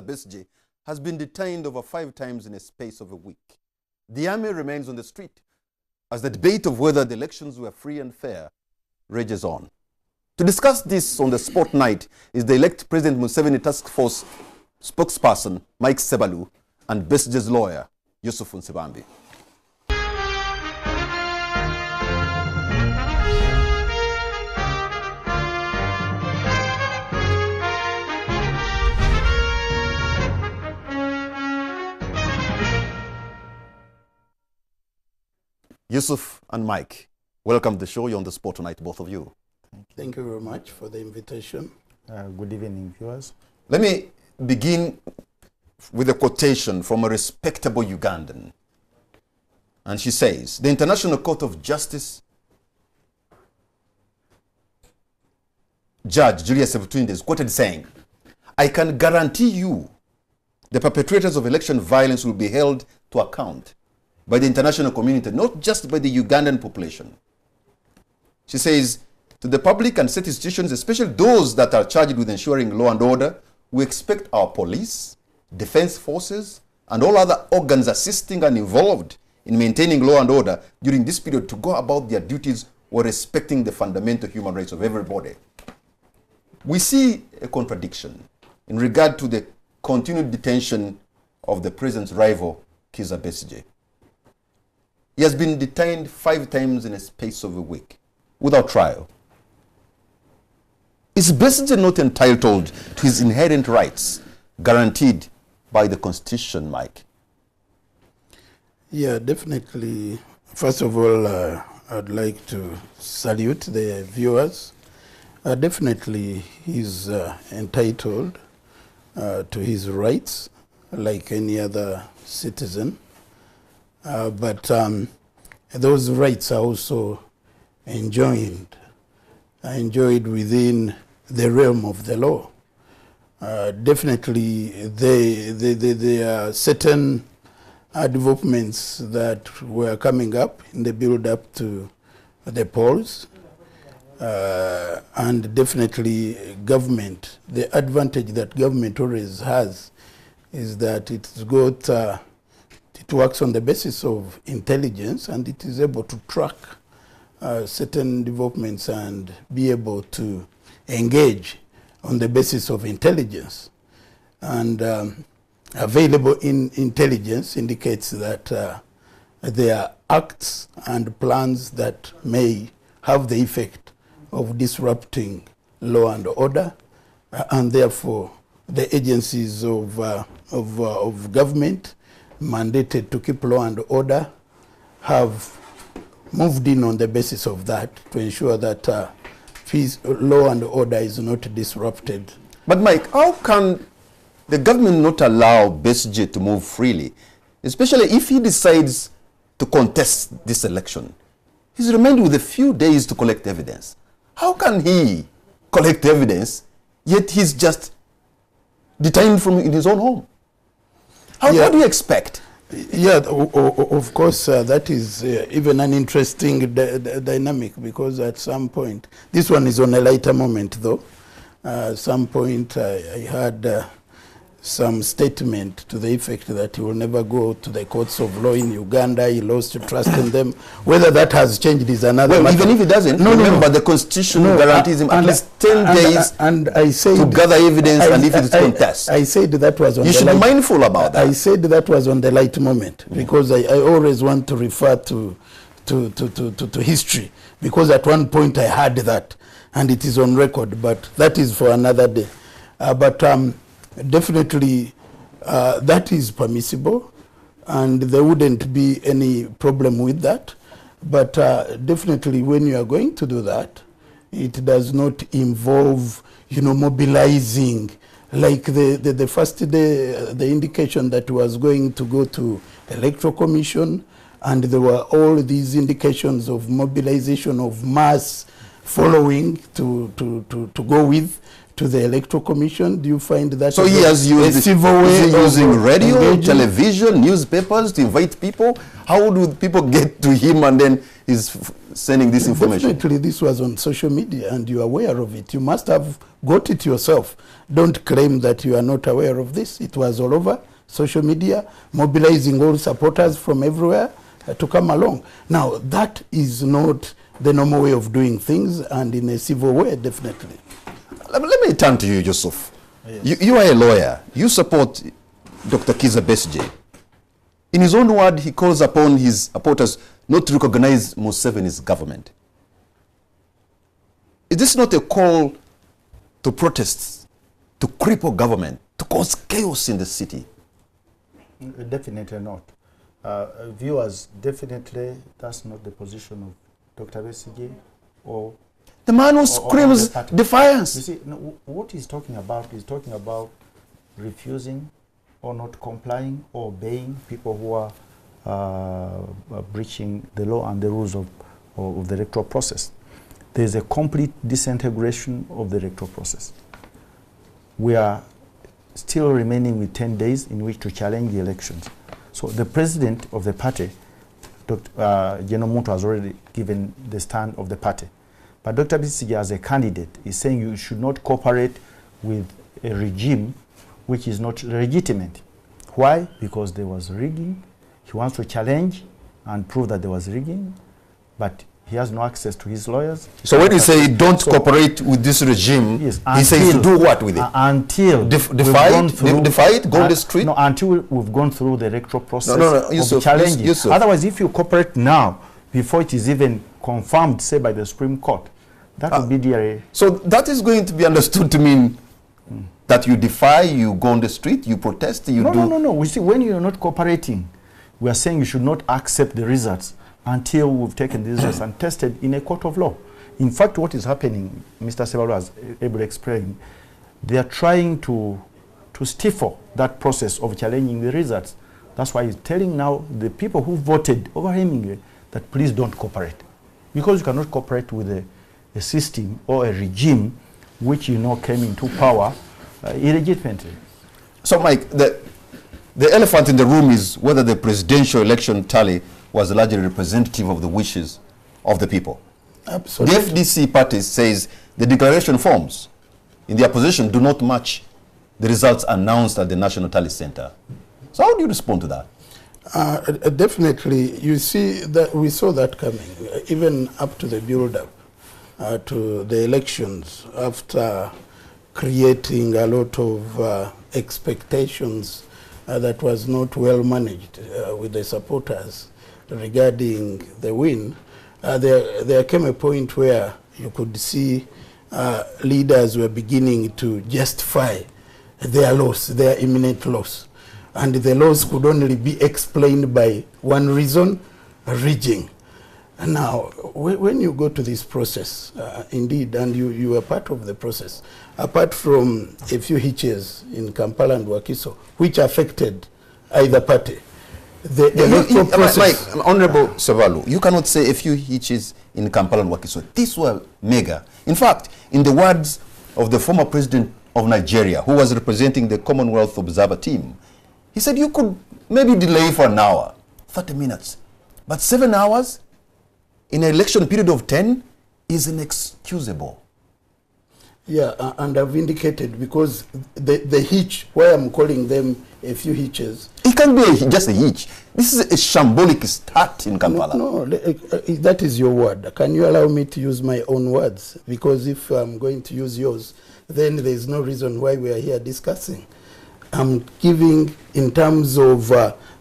Besigye has been detained over 5 times in a space of a week. The army remains on the street as the debate of whether the elections were free and fair rages on. To discuss this on the spotlight is the elect President Museveni Task Force spokesperson Michael Sebalu and Besigye's lawyer Yusuf Nsibambi. Yusuf and Mike, welcome to the show. You're on the spot tonight, both of you. Thank you very much for the invitation. Good evening, viewers. Let me begin with a quotation from a respectable Ugandan. And she says, the International Court of Justice Judge Julius Sebutinde is quoted saying, I can guarantee you the perpetrators of election violence will be held to account by the international community, not just by the Ugandan population. She says, to the public and state institutions, especially those that are charged with ensuring law and order, we expect our police, defense forces, and all other organs assisting and involved in maintaining law and order during this period to go about their duties while respecting the fundamental human rights of everybody. We see a contradiction in regard to the continued detention of the president's rival, Kizza Besigye. He has been detained 5 times in a space of a week without trial. Is Besigye not entitled to his inherent rights guaranteed by the Constitution, Mike? Yeah, definitely. First of all, I'd like to salute the viewers. Definitely, he's entitled to his rights like any other citizen. But those rights are also enjoyed within the realm of the law. Definitely, there are certain developments that were coming up in the build-up to the polls, and definitely government. The advantage that government always has is that it's got it works on the basis of intelligence, and it is able to track certain developments and be able to engage on the basis of intelligence. And available intelligence indicates that there are acts and plans that may have the effect of disrupting law and order, and therefore the agencies of government mandated to keep law and order have moved in on the basis of that to ensure that law and order is not disrupted. But Mike, how can the government not allow Besigye to move freely, especially if he decides to contest this election? He's remained with a few days to collect evidence. How can he collect evidence, yet he's just detained from in his own home? What do you expect? Yeah, of course, that is even an interesting dynamic, because at some point, this one is on a lighter moment though. At some point I had some statement to the effect that he will never go to the courts of law in Uganda. He lost trust in them. Whether that has changed is another matter. Even if it doesn't, remember the Constitution guarantees him at least 10 days to gather evidence, and if it's contest. I said that was on you should be mindful about that. I said that was on the light moment, because I always want to refer to history, because at one point I had that, and it is on record, but that is for another day. Definitely, that is permissible, and there wouldn't be any problem with that. But definitely, when you are going to do that, it does not involve, mobilizing. Like the first day, the indication that was going to go to Electoral Commission, and there were all these indications of mobilization of mass following to go with to the Electoral Commission. Do you find that so he has used civil way using radio, television, newspapers to invite people? How do people get to him, and then he's sending this information? Definitely, this was on social media, and you are aware of it. You must have got it yourself. Don't claim that you are not aware of this. It was all over social media, mobilizing all supporters from everywhere to come along. Now, that is not the normal way of doing things, and in a civil way, definitely. Let me turn to you, Yusuf. Yes. You are a lawyer. You support Dr. Kizza Besigye. In his own word, he calls upon his supporters not to recognize Museveni's government. Is this not a call to protests, to cripple government, to cause chaos in the city? Definitely not. Viewers, definitely that's not the position of Dr. Besigye or the man who screams defiance. You see, no, what he's talking about refusing or not complying or obeying people who are breaching the law and the rules of the electoral process. There's a complete disintegration of the electoral process. We are still remaining with 10 days in which to challenge the elections. So the president of the party, Dr. General Muntu, has already given the stand of the party. But Dr. Besigye, as a candidate, is saying you should not cooperate with a regime which is not legitimate. Why? Because there was rigging. He wants to challenge and prove that there was rigging, but he has no access to his lawyers. So when you say don't cooperate with this regime, yes, he says do what with it? Until defy it, go on the street? No, until we've gone through the electoral process Yusuf, of challenging. Yusuf. Otherwise, if you cooperate now, before it is even confirmed, say, by the Supreme Court, that would be the... So that is going to be understood to mean that you defy, you go on the street, you protest, you do... No. We see, when you're not cooperating, we are saying you should not accept the results until we've taken the results and tested in a court of law. In fact, what is happening, Mr. Sebalu has able to explain, they are trying to stifle that process of challenging the results. That's why he's telling now the people who voted overwhelmingly that please don't cooperate. Because you cannot cooperate with a system or a regime which came into power illegitimately. So, Mike, the elephant in the room is whether the presidential election tally was largely representative of the wishes of the people. Absolutely. The FDC party says the declaration forms in their position do not match the results announced at the National Tally Center. So how do you respond to that? Definitely. You see, that we saw that coming, even up to the build-up to the elections, after creating a lot of expectations that was not well managed with the supporters regarding the win. There came a point where you could see leaders were beginning to justify their loss, their imminent loss. And the loss could only be explained by one reason, rigging. Now, when you go to this process, indeed, and you are part of the process, apart from a few hitches in Kampala and Wakiso, which affected either party, the process... Like, Honorable Sebalu, you cannot say a few hitches in Kampala and Wakiso. These were mega. In fact, in the words of the former president of Nigeria, who was representing the Commonwealth Observer team, he said you could maybe delay for an hour, 30 minutes. But 7 hours in an election period of 10 is inexcusable. Yeah, and I've indicated, because the hitch, why I'm calling them a few hitches... It can't be just a hitch. This is a shambolic start in Kampala. No, that is your word. Can you allow me to use my own words? Because if I'm going to use yours, then there's no reason why we are here discussing. I'm giving in terms of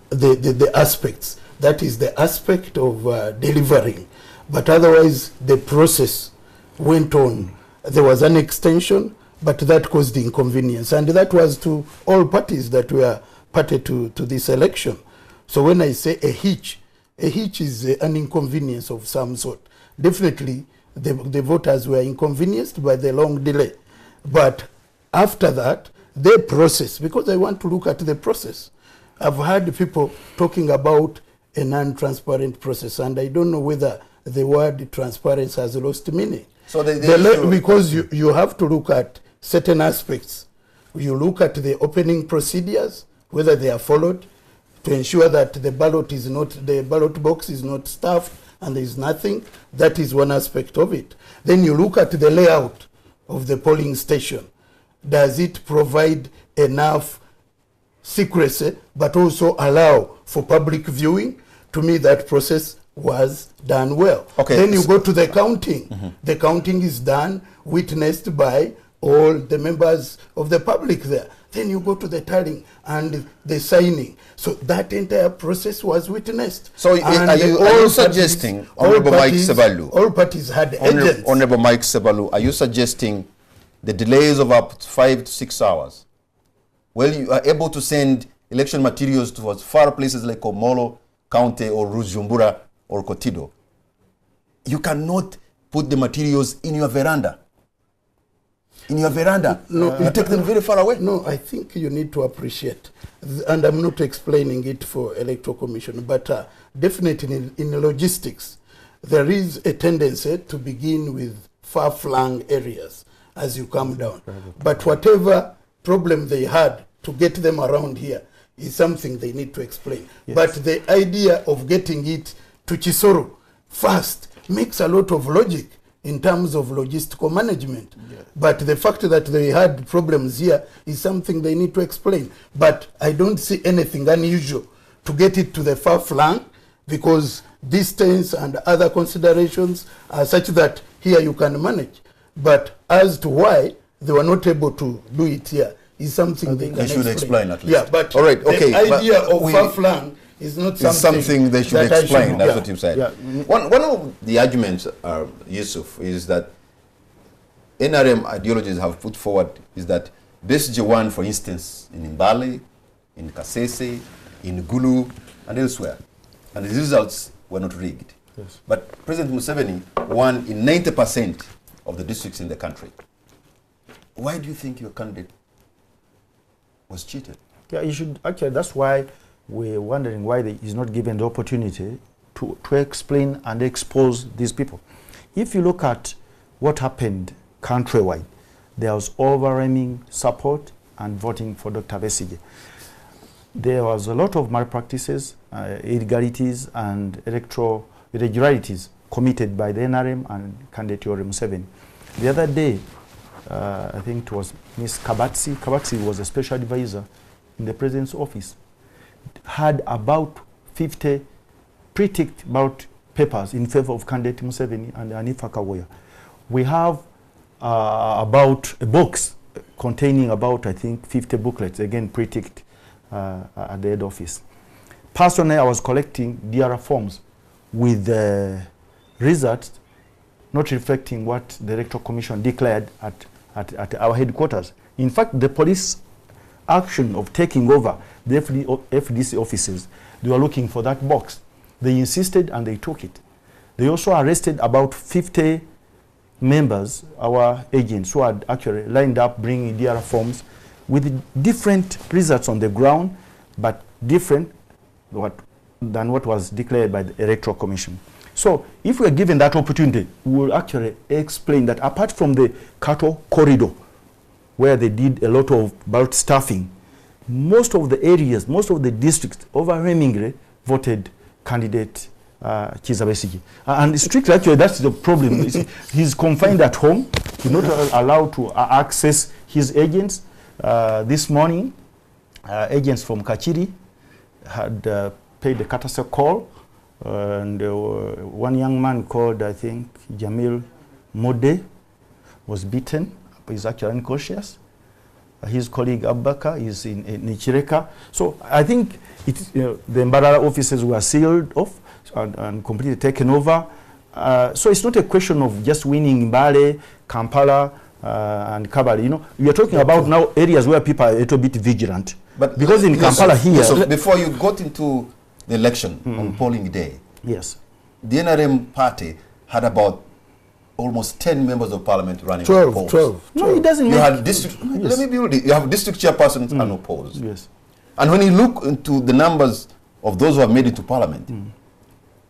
the aspects. That is the aspect of delivering. But otherwise, the process went on. There was an extension, but that caused inconvenience. And that was to all parties that were party to this election. So when I say a hitch is an inconvenience of some sort. Definitely, the voters were inconvenienced by the long delay. But after that, the process, because I want to look at the process. I've heard people talking about a non-transparent process, and I don't know whether the word transparency has lost meaning. So because you have to look at certain aspects. You look at the opening procedures, whether they are followed, to ensure that the ballot box is not stuffed and there is nothing. That is one aspect of it. Then you look at the layout of the polling station. Does it provide enough secrecy but also allow for public viewing? To me, that process was done well. Okay. Then you go to the counting. The counting is done, witnessed by all the members of the public there. Then you go to the tallying and the signing. So that entire process was witnessed. So are you suggesting, Honorable Mike Sebalu, all parties had agents. Honorable Mike Sebalu, are you suggesting the delays of up to 5 to 6 hours, well, you are able to send election materials towards far places like Omolo County or Rujumbura or Kotido? You cannot put the materials in your veranda. In your veranda. No, you take them very far away. No, I think you need to appreciate, and I'm not explaining it for Electoral Commission, but definitely in logistics, there is a tendency to begin with far-flung areas as you come down. But whatever problem they had to get them around here is something they need to explain. Yes. But the idea of getting it to Chisoro fast makes a lot of logic in terms of logistical management. Yeah. But the fact that they had problems here is something they need to explain. But I don't see anything unusual to get it to the far flank, because distance and other considerations are such that here you can manage. But as to why they were not able to do it here is something they should explain at least. Yeah, but all right, okay, the idea of far flank is not something they should explain. That's what you said. Yeah. One of the arguments, Yusuf, is that NRM ideologies have put forward is that Besigye won, for instance, in Mbale, in Kasese, in Gulu, and elsewhere, and the results were not rigged. Yes. But President Museveni won in 90% of the districts in the country. Why do you think your candidate was cheated? Yeah, you should actually. That's why we're wondering why he's not given the opportunity to explain and expose these people. If you look at what happened countrywide, there was overwhelming support and voting for Dr. Besigye. There was a lot of malpractices, illegalities, and electoral irregularities committed by the NRM and candidate Yoweri Museveni. The other day, I think it was Ms. Kabatsi. Kabatsi was a special advisor in the president's office. Had about 50 pre-ticked ballot papers in favor of candidate Museveni and Hanifa Kawoya. We have about a box containing about, I think, 50 booklets, again pre-ticked at the head office. Personally, I was collecting DRA forms with results not reflecting what the Electoral Commission declared at our headquarters. In fact, the police action of taking over the FDC offices, they were looking for that box. They insisted and they took it. They also arrested about 50 members, our agents, who had actually lined up bringing DRA forms with different results on the ground, but different than what was declared by the Electoral Commission. So if we are given that opportunity, we will actually explain that apart from the cattle corridor, where they did a lot of ballot staffing, most of the areas, most of the districts overwhelmingly voted candidate Kizza Besigye. And strictly, actually, that's the problem. He's confined at home. He's not allowed to access his agents. This morning, agents from Kachiri had paid the courtesy call, and one young man called, I think, Jamil Mode was beaten. He's actually unconscious. His colleague Abubakar is in Nichireka. So I think the Mbarara offices were sealed off and completely taken over. So it's not a question of just winning Mbale, Kampala, and Kabale. You know, we are talking about now areas where people are a little bit vigilant. But because in Kampala here... So before you got into the election on polling day, yes, the NRM party had about almost 10 members of parliament running 12. No, it doesn't. You had district. Yes. Let me build it. You have district chairpersons unopposed. Yes. And when you look into the numbers of those who have made it to parliament,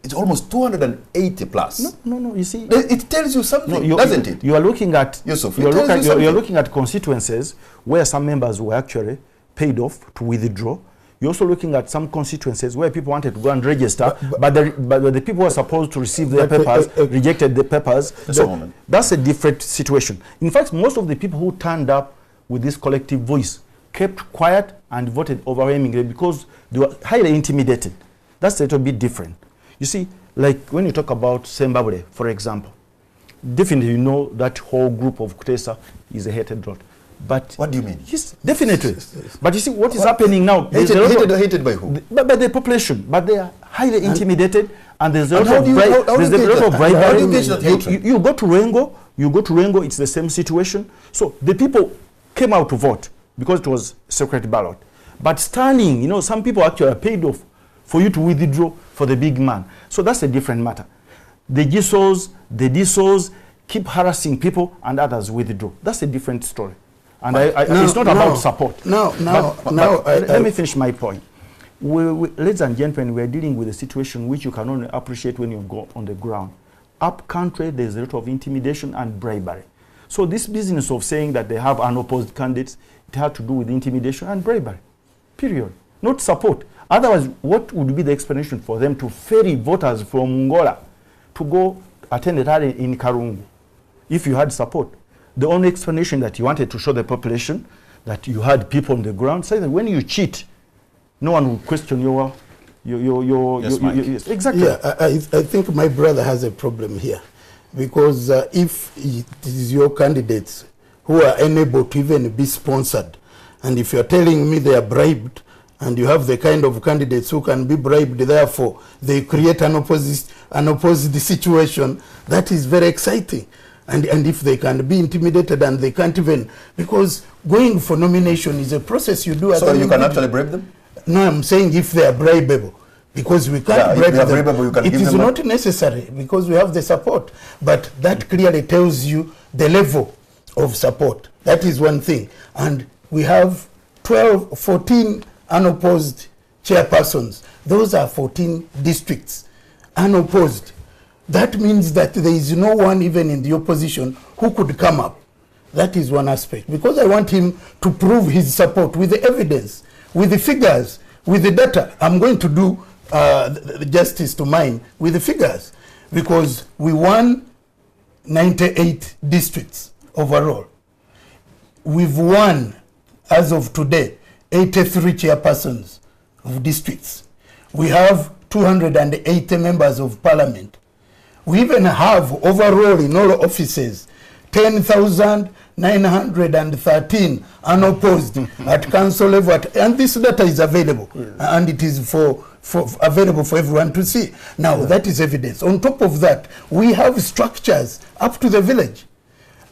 it's almost 280 plus. No. You see, it tells you something, doesn't it? You are looking at Yusuf. You're looking at constituencies where some members were actually paid off to withdraw. You're also looking at some constituencies where people wanted to go and register, but the people who are supposed to receive their papers rejected the papers. That's a different situation. In fact, most of the people who turned up with this collective voice kept quiet and voted overwhelmingly because they were highly intimidated. That's a little bit different. You see, like when you talk about Zimbabwe, for example, definitely you know that whole group of Kutesa is a hated lot. But what do you mean? Yes, definitely. But you see what is happening now? Hated by who? By the population. But they are highly intimidated, and there's a lot of bribery. You go to Rengo, it's the same situation. So the people came out to vote because it was secret ballot. But standing, you know, some people actually are paid off for you to withdraw for the big man. So that's a different matter. The GSOs, the DSOs keep harassing people and others withdraw. That's a different story. And it's not about support. Let me finish my point. Ladies and gentlemen, we're dealing with a situation which you can only appreciate when you go on the ground. Up country, there's a lot of intimidation and bribery. So this business of saying that they have unopposed candidates, it had to do with intimidation and bribery. Period. Not support. Otherwise, what would be the explanation for them to ferry voters from Angola to go attend a rally in Karungu if you had support? The only explanation that you wanted to show the population that you had people on the ground, say that when you cheat, no one will question your exactly. Yeah, I think my brother has a problem here, because if it is your candidates who are unable to even be sponsored, and if you're telling me they are bribed, and you have the kind of candidates who can be bribed, therefore they create an opposite situation, that is very exciting. And if they can be intimidated and they can't even, because going for nomination is a process you do. So you can actually bribe them? No, I'm saying if they are bribable, because we can't bribe them. It is not necessary because we have the support. But that clearly tells you the level of support. That is one thing. And we have 14 unopposed chairpersons. Those are 14 districts, unopposed. That means that there is no one even in the opposition who could come up. That is one aspect. Because I want him to prove his support with the evidence, with the figures, with the data. I'm going to do justice to mine with the figures. Because we won 98 districts overall. We've won, as of today, 83 chairpersons of districts. We have 280 members of parliament. We even have overall in all offices 10,913 unopposed at council level, and this data is available, and it is available for everyone to see. Now that is evidence. On top of that, we have structures up to the village.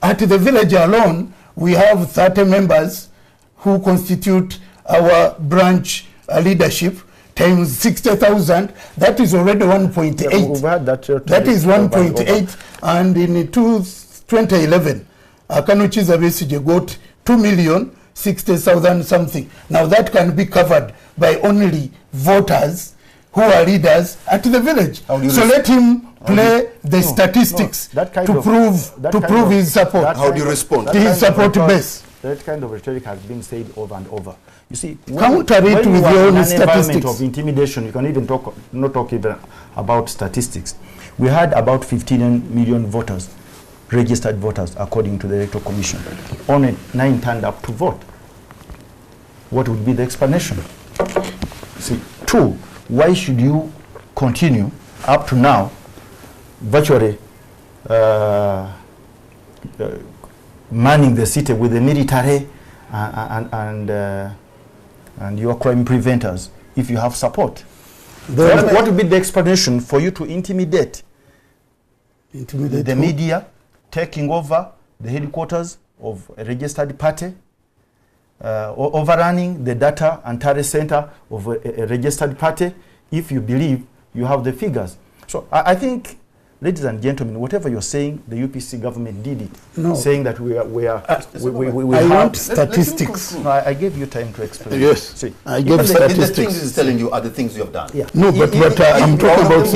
At the village alone, we have 30 members who constitute our branch leadership. Times 60,000, that is already 1.8. That is 1.8, and in 2011, Kizza Besigye got 2,060,000 something. Now that can be covered by only voters who are leaders at the village. So let him play the statistics to prove his support. How do you respond? His support base. That kind of rhetoric has been said over and over. You see, counter it with your own statistics. Of intimidation, you can even not talk even about statistics. We had about 15 million voters, registered voters, according to the Electoral Commission. Only 9 turned up to vote. What would be the explanation? See, 2, why should you continue up to now, virtually manning the city with the military and your crime preventers if you have support? What would be the explanation for you to intimidate the media, taking over the headquarters of a registered party, overrunning the data and tally center of a registered party, if you believe you have the figures? So I think, ladies and gentlemen, whatever you're saying, the UPC government did it. No. Saying that we want statistics. No, I gave you time to explain. Yes. See, I gave statistics. The things he's telling you are the things you have done. Yeah. No, but I'm talking about.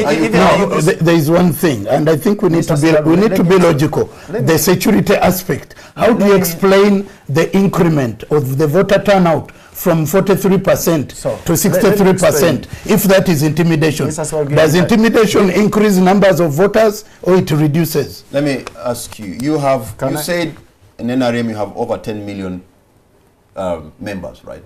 There is one thing, and I think we need to be logical. The security aspect. How do you explain the increment of the voter turnout from 43% to 63%, if that is intimidation. Does intimidation increase numbers of voters or it reduces? Let me ask you, you said in NRM you have over 10 million members, right?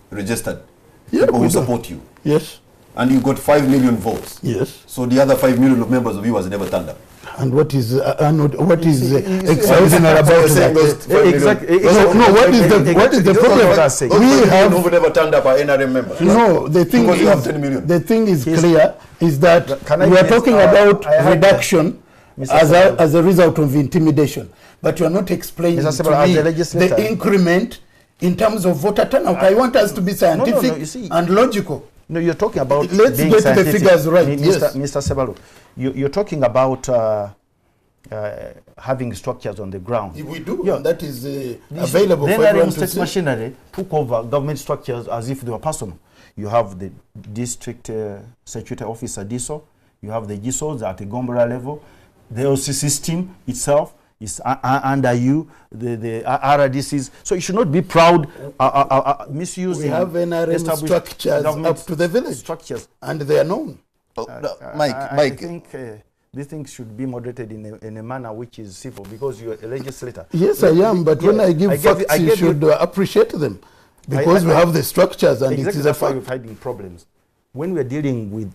Registered. Yeah, people who support you. Yes. And you got 5 million votes. Yes. So the other 5 million of members of you has never turned up. And what is exceptional about that? Exactly. No, what is the problem? We have who never turned up our NRM members. No, the thing is, you have 10 million. The thing is clear is that we are talking about reduction as a result of intimidation, but you are not explaining to me the increment in terms of voter turnout. I want us to be scientific and logical. No, you're talking about. Let's get the figures right. Mr. Sebalu, you're talking about having structures on the ground. We do. Yeah, that is available for everyone to see. Machinery took over government structures as if they were personal. You have the district security officer, DISO. You have the GISOs at the Gombora level. The OC system itself is under you, the RDCs. So you should not be proud misusing. We have NRM structures up to the village. Structures. And they are known. Mike. I think these things should be moderated in a manner which is civil, because you're a legislator. Yes, I am, but when I give facts, you should appreciate them. Because we have the structures and exactly, it is that's a fact. why we're finding problems. When we're dealing with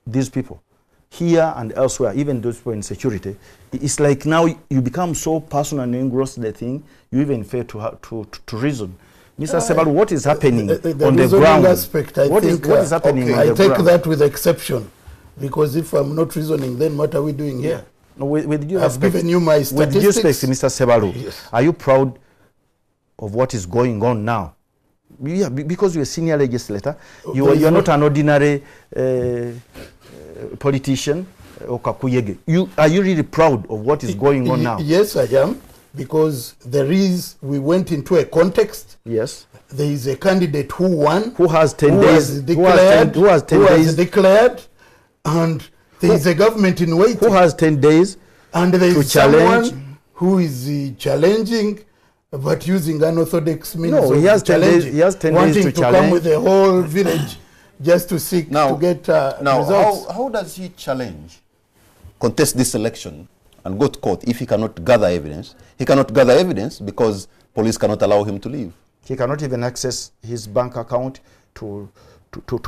these people, here and elsewhere, even those people in security, it's like now you become so personal and engrossed in the thing, you even fail to reason. Mr. Sebalu, what is happening on the ground? Aspect, what is happening on the ground? I take that with exception, because if I'm not reasoning, then what are we doing here? No, with due I've given you my statistics. With due respect, Mr. Sebalu, yes. Are you proud of what is going on now? Yeah, because you're a senior legislator, you're not an ordinary politician or kakuyege. Are you really proud of what is going on now? Yes, I am, because we went into a context. Yes. There is a candidate who won. Who has 10 days. Who has declared, and there is a government in waiting. Who has 10 days and there is challenge. Someone who is challenging, but using unorthodox means of he has 10 days. He has 10 days to challenge. Come with the whole village just to seek to get results. How does he challenge, contest this election and go to court if he cannot gather evidence? He cannot gather evidence because police cannot allow him to leave. He cannot even access his bank account to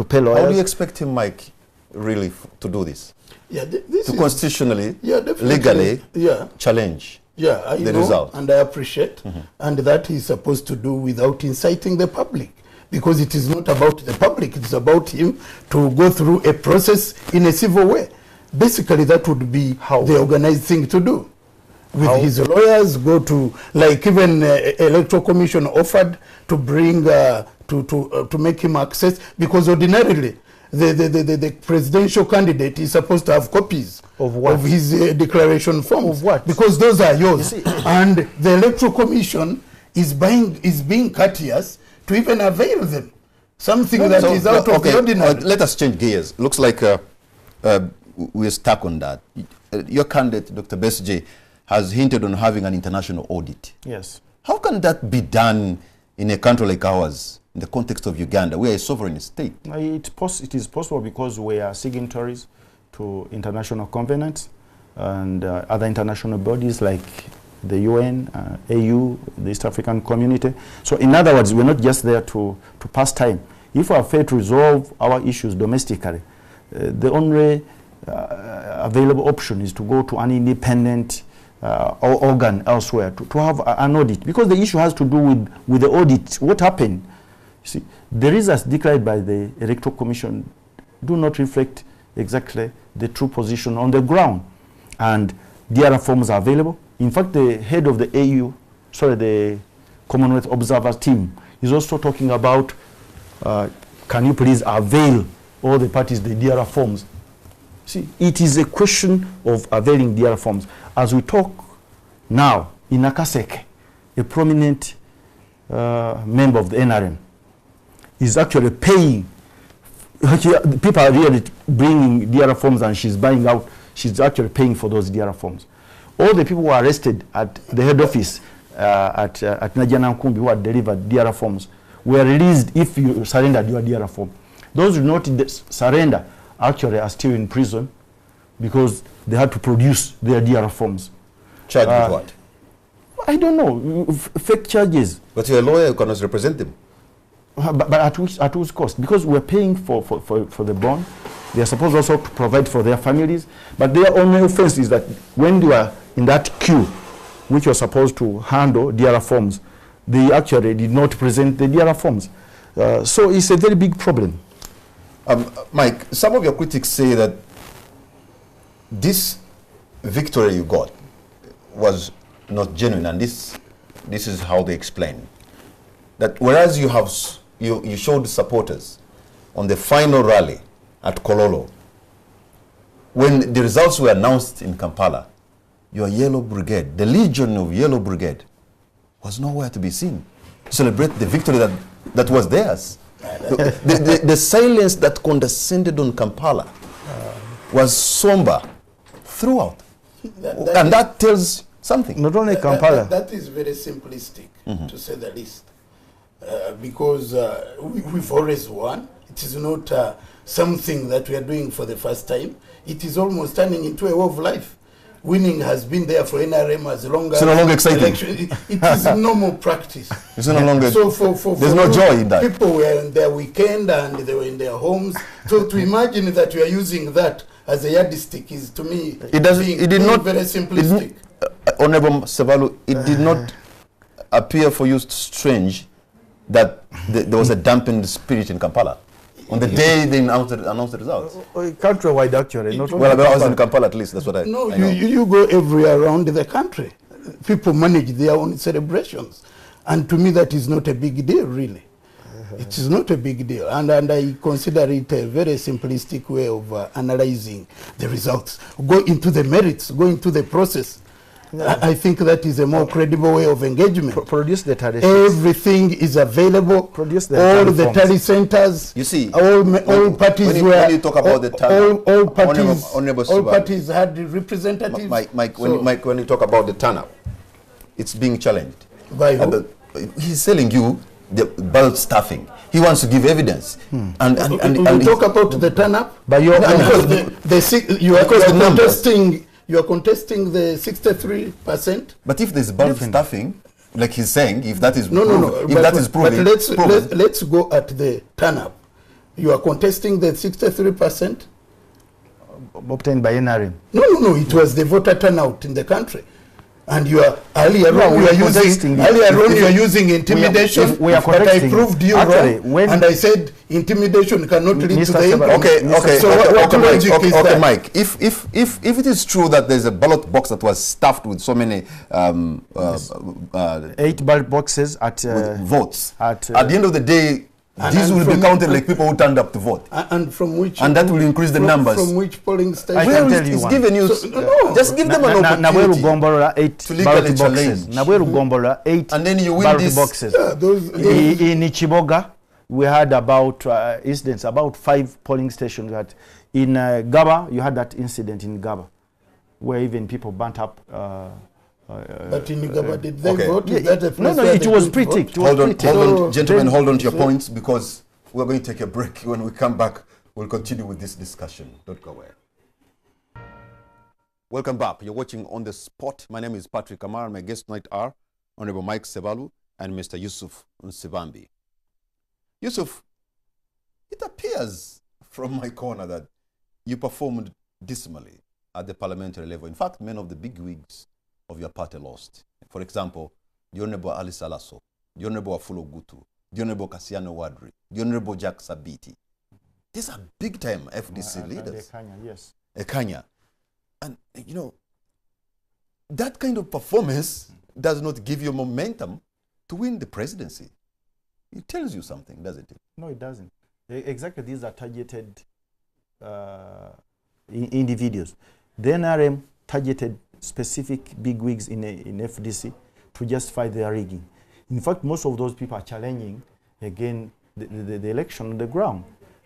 pay lawyers. How do you expect him, Mike, really to do this? Yeah, this to constitutionally, legally challenge the result. And I appreciate, and that he's supposed to do without inciting the public, because it is not about the public, it's about him to go through a process in a civil way. Basically, that would be the organized thing to do. With his lawyers, go to, like even Electoral Commission offered to bring, to make him access, because ordinarily, the presidential candidate is supposed to have copies of his declaration forms. Of what? Because those are yours. And the Electoral Commission is being courteous to even avail them. Something that is out of the ordinary. Let us change gears. Looks like we're stuck on that. Your candidate, Dr. Besigye, has hinted on having an international audit. Yes. How can that be done in a country like ours, in the context of Uganda? We are a sovereign state. It is possible because we are signatories to international covenants and other international bodies like the UN, AU, the East African Community. So in other words, we're not just there to pass time. If we are failed to resolve our issues domestically, the only available option is to go to an independent organ elsewhere to have an audit, because the issue has to do with the audit. What happened? You see, the results declared by the Electoral Commission do not reflect exactly the true position on the ground, and DRR forms are available. In fact, the head of the Commonwealth Observer team is also talking about can you please avail all the parties the DRR forms. See, it is a question of availing DRR forms. As we talk now, in Nakaseke, a prominent member of the NRM is actually paying. People are really bringing DRR forms and she's buying out. She's actually paying for those DRR forms. All the people who were arrested at the head office at Najana Nkumbi who had delivered DRR forms were released if you surrendered your DRA form. Those who did not surrender actually are still in prison because they had to produce their DRA forms. Charged with what? I don't know, fake charges. But you're a lawyer, you cannot represent them. But at which cost? Because we're paying for the bond. They are supposed also to provide for their families. But their only offense is that when they were in that queue, which was supposed to handle DRA forms, they actually did not present the DRA forms. So it's a very big problem. Mike, some of your critics say that this victory you got was not genuine, and this is how they explain that. Whereas you showed supporters on the final rally at Kololo, when the results were announced in Kampala, your Yellow Brigade, the Legion of Yellow Brigade, was nowhere to be seen to celebrate the victory that was theirs. The silence that condescended on Kampala was somber throughout, and that tells something. Not only Kampala. That is very simplistic, to say the least, because we've always won. It is not something that we are doing for the first time. It is almost turning into a way of life. Winning has been there for NRM as long as... It's no longer exciting. It is normal practice. It's no longer... So there's no joy in that. People were in their weekend and they were in their homes. So to imagine that you are using that as a yardstick is, to me, it did not very simplistic. Honorable Sebalu, it did not appear for you strange that there was a dampened spirit in Kampala on the day they announced the results. Countrywide, actually. Not well, I was in Kampala, at least. That's what I know. You go everywhere around the country. People manage their own celebrations. And to me, that is not a big deal, really. It is not a big deal. And I consider it a very simplistic way of analyzing the results. Go into the merits, go into the process. I think that is a more credible way of engagement. Produce the tally. Everything is available. Produce the all the tally centers. You see, all parties were. When you talk about the turnout, all parties had representatives. Mike, when you talk about the turnout, it's being challenged. By who? He's telling you the ballot staffing. He wants to give evidence. And you talk about the turnout. But you are contesting the 63%. But if there's ballot staffing, like he's saying, if that is proven, let's go at the turnout. You are contesting the 63% obtained by NRM. No. It was the voter turnout in the country. And you are earlier on you are using intimidation. But I proved you wrong, and I said intimidation cannot lead to the income. Okay. So what logic is that? Okay, Mike. If it is true that there's a ballot box that was stuffed with so many 8 ballot boxes at votes, at the end of the day, these will be counted like people who turned up to vote. And from which? And that will increase the numbers. From which polling station? I can tell you it's one. given you. Just give them an opportunity to legally challenge. And then you win this. Boxes. In Ichiboga, we had about incidents, about 5 polling stations. In Gaba, you had that incident in Gaba, where even people burnt up. But in Gaba, did they vote? No, it was pretty. Hold on, gentlemen, hold on to your points, because we're going to take a break. When we come back, we'll continue with this discussion. Don't go away. Welcome back. You're watching On the Spot. My name is Patrick Amar. My guests tonight are Honorable Mike Sebalu and Mr. Yusuf Nsibambi. Yusuf, it appears from my corner that you performed dismally at the parliamentary level. In fact, many of the big wigs of your party lost. For example, the Honorable Ali Salaso, the Honorable Afulo Gutu, the Honorable Kassiano Wadri, the Honorable Jack Sabiti. These are big-time FDC leaders. Ekanya, yes. Ekanya. And, you know, that kind of performance does not give you momentum to win the presidency. It tells you something, doesn't it? No, it doesn't. Exactly, these are targeted individuals. The NRM targeted specific bigwigs in FDC to justify their rigging. In fact, most of those people are challenging again the election on the ground.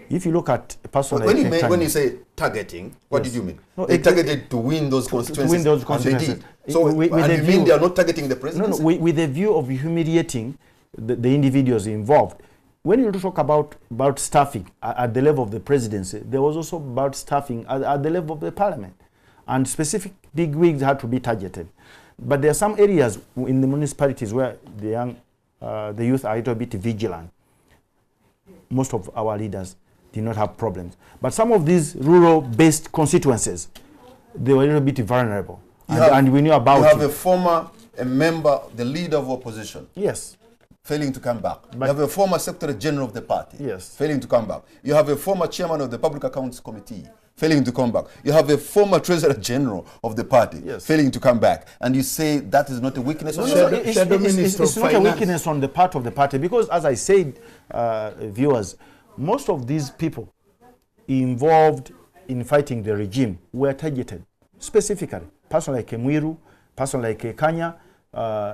If you look at a person when you say targeting, what did you mean? No, they targeted to win those constituencies. To win those constituencies. So, and you mean they are not targeting the presidency? No, with the view of humiliating the individuals involved. when you talk about staffing at the level of the presidency, there was also about staffing at the level of the parliament. And specific bigwigs had to be targeted. But there are some areas in the municipalities where the youth are a little bit vigilant. Most of our leaders did not have problems. But some of these rural-based constituencies, they were a little bit vulnerable. And we knew about it. You have a member, the leader of opposition. Yes. Failing to come back. You have a former Secretary General of the party. Yes. Failing to come back. You have a former chairman of the Public Accounts Committee. Failing to come back. You have a former Treasurer General of the party. Yes. Failing to come back. And you say that is not a weakness of the party? It's not a weakness on the part of the party. Because as I said, viewers, most of these people involved in fighting the regime were targeted specifically. Person like Mwiru, person like Kanya,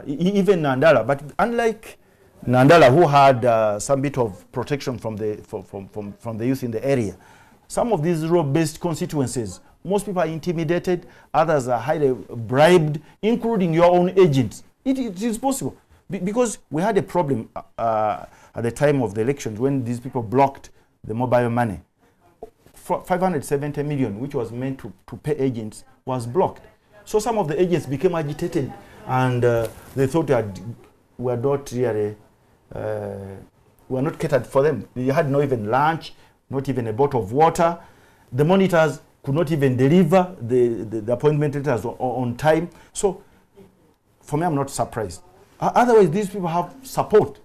even Nandala. But unlike Nandala, who had some bit of protection from the youth in the area, some of these rural-based constituencies, most people are intimidated, others are highly bribed, including your own agents. It is possible. Because we had a problem at the time of the elections when these people blocked the mobile money. 570 million, which was meant to pay agents, was blocked. So some of the agents became agitated, and they thought that we are not really, we are not catered for them. They had no even lunch, not even a bottle of water. The monitors could not even deliver the appointment letters on time. So for me, I'm not surprised. Otherwise, these people have support.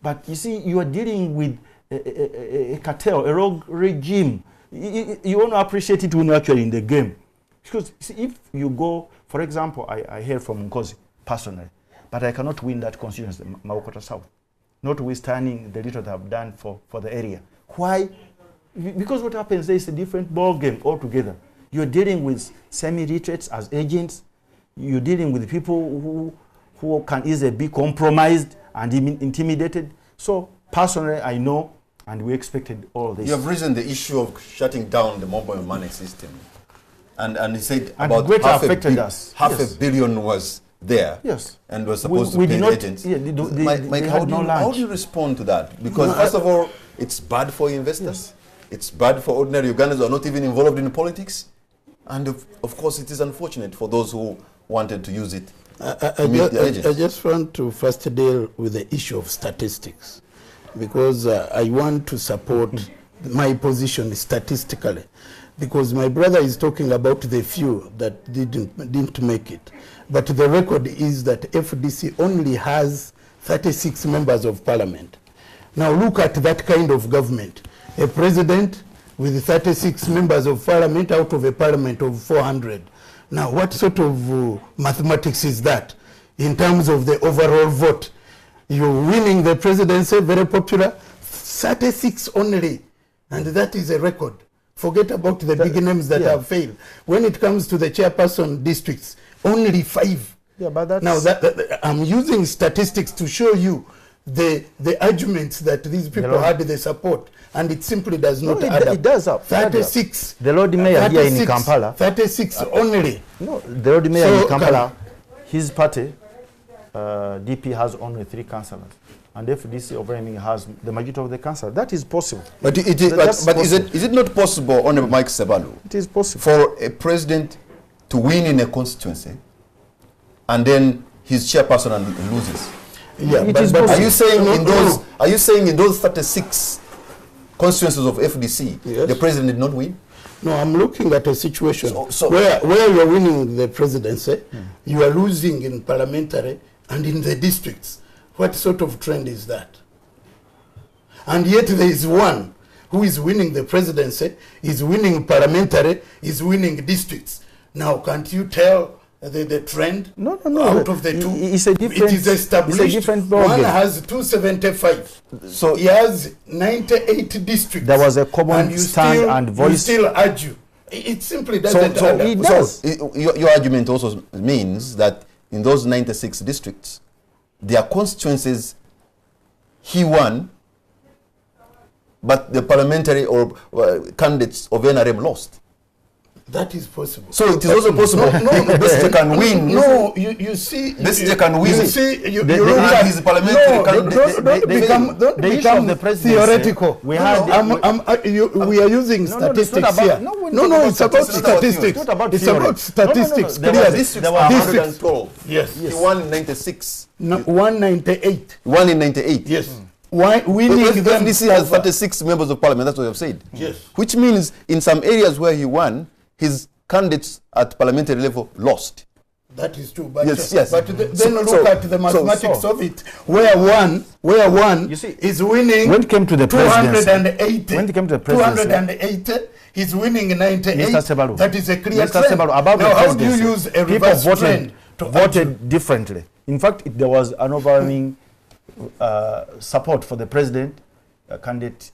But you see, you are dealing with a cartel, a rogue regime. You want to appreciate it when you're actually in the game. Because see, if you go, for example, I hear from Nkosi personally, but I cannot win that constituency, Mawokota South, notwithstanding the little that I've done for the area. Why? Because what happens there is a different ball game altogether. You're dealing with semi-literates as agents. You're dealing with people who can easily be compromised and intimidated. So personally, I know, and we expected all this. You have raised the issue of shutting down the mobile money system. And he said and about half a billion was there. Yes. And was supposed to pay agents. Yeah, Mike, how do you respond to that? Because first of all, it's bad for investors. Yes. It's bad for ordinary Ugandans who are not even involved in politics. And of course, it is unfortunate for those who wanted to use it. I just want to first deal with the issue of statistics, because I want to support my position statistically, because my brother is talking about the few that didn't make it. But the record is that FDC only has 36 members of parliament. Now look at that kind of government. A president with 36 members of parliament out of a parliament of 400. Now, what sort of mathematics is that in terms of the overall vote? You're winning the presidency, very popular, 36 only, and that is a record. Forget about the big names that have failed. When it comes to the chairperson districts, only 5. Yeah, but that's... Now, I'm using statistics to show you the arguments that these people had the support, and it simply does not add up. It does up. 36. The Lord Mayor here in Kampala. 36 only. No, the Lord Mayor in Kampala, his party, DP, has only 3 councillors. And FDC overwhelmingly has the majority of the councillors. That is possible. But is it not possible, Honorable Mike Sebalu, it is possible, for a president to win in a constituency and then his chairperson loses? Yeah, but are you saying in those 36 constituencies of FDC, the president did not win? No, I'm looking at a situation where you're winning the presidency, you are losing in parliamentary and in the districts. What sort of trend is that? And yet there is one who is winning the presidency, is winning parliamentary, is winning districts. Now, can't you tell the trend? No. Out of the two, it is established. It's a different one has 275. So he has 98 districts. There was a common stand and voice. You still argue. It simply doesn't add up. So your argument also means that in those 96 districts, their constituencies, he won, but the parliamentary or candidates of NRM lost. That is possible. So it is also possible. Besigye can win. No, you see. Besigye can win. You see, you look look at his parliamentary. Don't become the presidency, theoretical. We are using statistics here. No, it's about statistics. It's about statistics. Clearly, Districts are 112. Yes. He won in 96. No, 198. Won in 98. Yes. Why winning them? FDC has 36 members of parliament. That's what you have said. Yes. Which means in some areas where he won, his candidates at parliamentary level lost. That is true. But, yes. But then look at the mathematics of it. Where one you see, is winning when it came to the 280. When it came to the presidency, 280, he's winning 98. Mr. Sebalu, that is a clear Mr. trend. Sebalu, about now, the how do you presidency, use a people reverse trend to voted differently. In fact, there was an overwhelming support for the president, candidate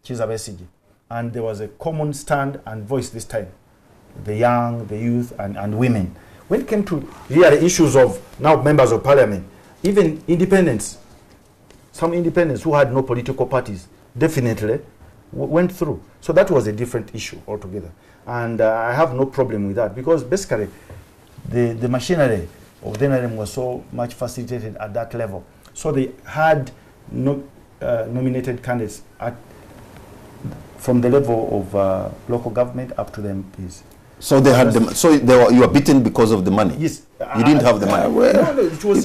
Kizza Besigye, and there was a common stand and voice this time. The young, the youth, and women. When it came to real issues of now members of parliament, even independents, some independents who had no political parties, definitely went through. So that was a different issue altogether. And I have no problem with that, because basically the machinery of the NRM was so much facilitated at that level. So they had nominated candidates from the level of local government up to the MPs. So they had them. So you were beaten because of the money. Yes, you didn't have the money. No, it was